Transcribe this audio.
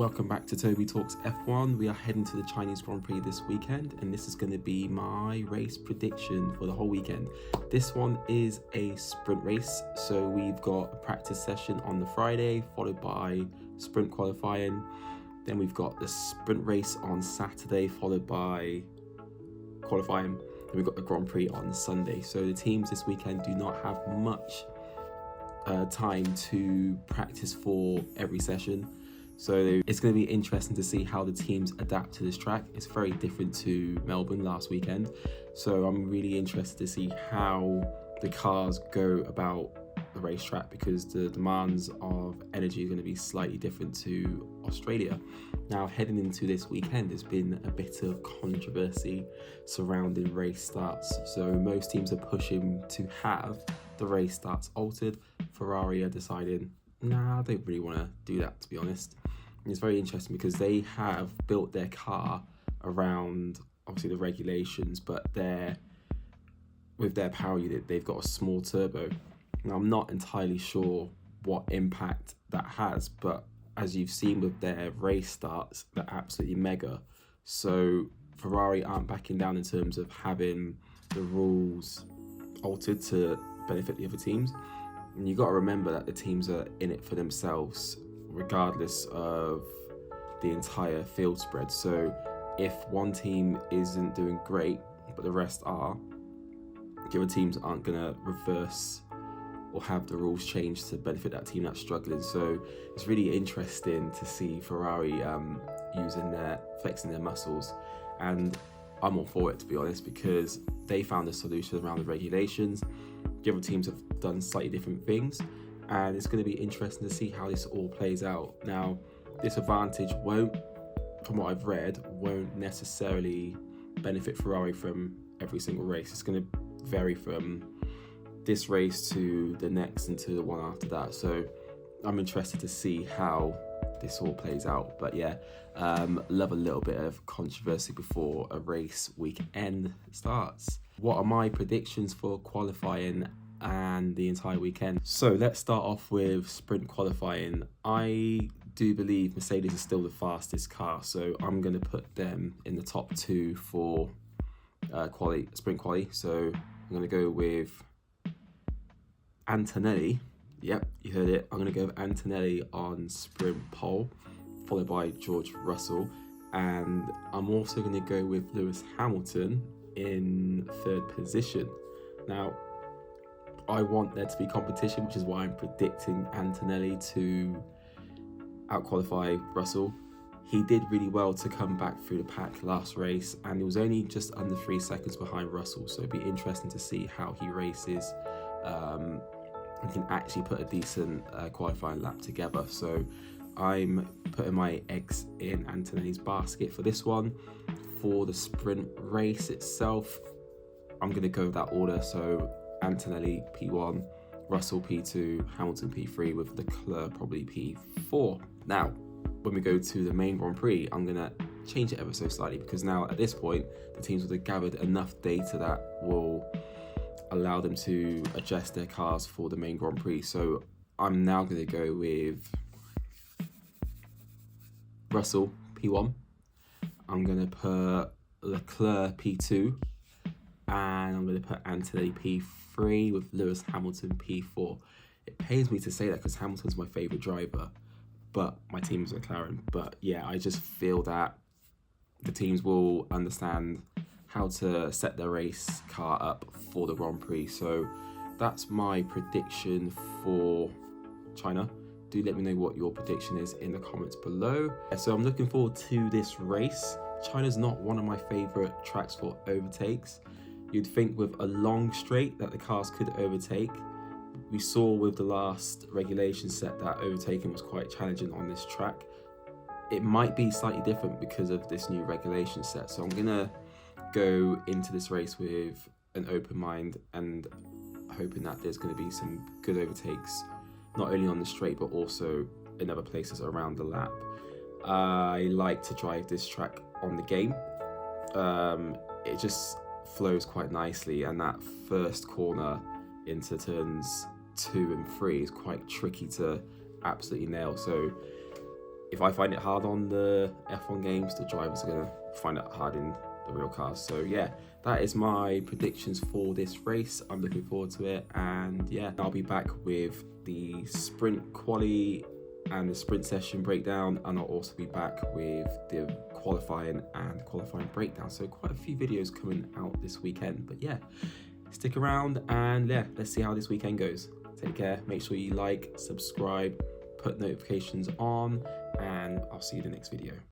welcome back to Toby Talks F1. We are heading to the Chinese Grand Prix this weekend, and this is going to be my race prediction for the whole weekend. This one is a sprint race, so we've got a practice session on the Friday, followed by sprint qualifying. Then we've got the sprint race on Saturday, followed by qualifying. Then we've got the Grand Prix on Sunday. So the teams this weekend do not have much time to practice for every session. So it's going to be interesting to see how the teams adapt to this track. It's very different to Melbourne last weekend. So I'm really interested to see how the cars go about the racetrack, because the demands of energy are going to be slightly different to Australia. Now, heading into this weekend, there's been a bit of controversy surrounding race starts. So most teams are pushing to have the race starts altered. Ferrari are deciding, nah, I don't really want to do that, to be honest. And it's very interesting because they have built their car around, obviously, the regulations, but with their power unit, they've got a small turbo. Now, I'm not entirely sure what impact that has, but as you've seen with their race starts, they're absolutely mega. So Ferrari aren't backing down in terms of having the rules altered to benefit the other teams. And you've got to remember that the teams are in it for themselves, regardless of the entire field spread. So if one team isn't doing great, but the rest are, the other teams aren't going to reverse or have the rules changed to benefit that team that's struggling. So it's really interesting to see Ferrari flexing their muscles. And I'm all for it, to be honest, because they found a solution around the regulations. The other teams have done slightly different things, and it's going to be interesting to see how this all plays out. Now, this advantage from what I've read, won't necessarily benefit Ferrari from every single race. It's going to vary from this race to the next and to the one after that. So I'm interested to see how this all plays out. But yeah, love a little bit of controversy before a race weekend starts. What are my predictions for qualifying and the entire weekend? So let's start off with sprint qualifying. I do believe Mercedes is still the fastest car, so I'm going to put them in the top two for sprint quali. So I'm going to go with Antonelli. Yep, you heard it. I'm going to go with Antonelli on sprint pole, followed by George Russell. And I'm also going to go with Lewis Hamilton in third position. Now, I want there to be competition, which is why I'm predicting Antonelli to outqualify Russell. He did really well to come back through the pack last race, and it was only just under 3 seconds behind Russell. So it'd be interesting to see how he races and can actually put a decent qualifying lap together. So I'm putting my eggs in Antonelli's basket for this one. For the sprint race itself, I'm going to go with that order. So Antonelli P1, Russell P2, Hamilton P3, with Leclerc probably P4. Now, when we go to the main Grand Prix, I'm going to change it ever so slightly, because now at this point, the teams would have gathered enough data that will allow them to adjust their cars for the main Grand Prix. So I'm now going to go with Russell P1. I'm going to put Leclerc P2, and I'm going to put Antonelli P3 with Lewis Hamilton P4. It pains me to say that because Hamilton's my favourite driver, but my team is McLaren. But yeah, I just feel that the teams will understand how to set their race car up for the Grand Prix. So that's my prediction for China. Do let me know what your prediction is in the comments below. So I'm looking forward to this race. China's not one of my favourite tracks for overtakes. You'd think with a long straight that the cars could overtake. We saw with the last regulation set that overtaking was quite challenging on this track. It might be slightly different because of this new regulation set. So I'm going to go into this race with an open mind and hoping that there's going to be some good overtakes, not only on the straight but also in other places around the lap. I like to drive this track on the game. It just flows quite nicely, and that first corner into turns 2 and 3 is quite tricky to absolutely nail. So if I find it hard on the F1 games, the drivers are gonna find it hard in the real cars. So yeah, that is my predictions for this race. I'm looking forward to it, and yeah, I'll be back with the sprint quali and the sprint session breakdown, and I'll also be back with the qualifying and qualifying breakdown. So quite a few videos coming out this weekend, but yeah, stick around and yeah, let's see how this weekend goes. Take care, make sure you like, subscribe, put notifications on, and I'll see you in the next video.